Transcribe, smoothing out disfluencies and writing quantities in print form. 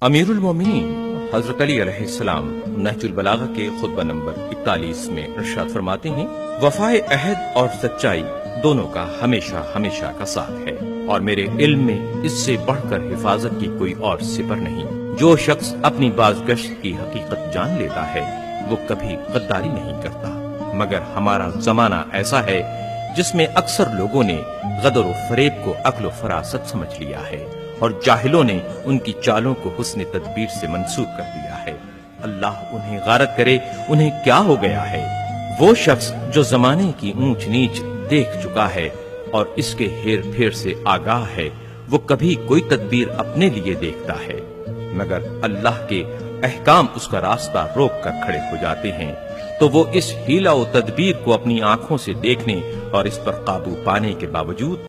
अमीरुल मोमिनीन हजरत अली अलैहिस्सलाम नहजुल बलागा के खुतबा नंबर 41 में इरशाद फरमाते हैं, वफाए अहद और सच्चाई दोनों का हमेशा हमेशा का साथ है और मेरे इल्म में इससे बढ़कर हिफाजत की कोई और सिपर नहीं। जो शख्स अपनी बाज़गश्त की हकीकत जान लेता है वो कभी गद्दारी नहीं करता, मगर हमारा जमाना ऐसा है जिसमें अक्सर लोगों ने गदर व फरेब को अक्ल व फरासत समझ लिया है और जाहिलों ने उनकी चालों को हुस्न तदबीर से मंसूब कर दिया है। अल्लाह उन्हें गारत करे, उन्हें क्या हो गया है। वो शख्स जो जमाने की ऊंच नीच देख चुका है और इसके हेर फेर से आगाह है, वो कभी कोई तदबीर अपने लिए देखता है, मगर अल्लाह के अहकाम उसका रास्ता रोक कर खड़े हो जाते हैं, तो वो इस हीला व तदबीर को अपनी आंखों से देखने और इस पर काबू पाने के बावजूद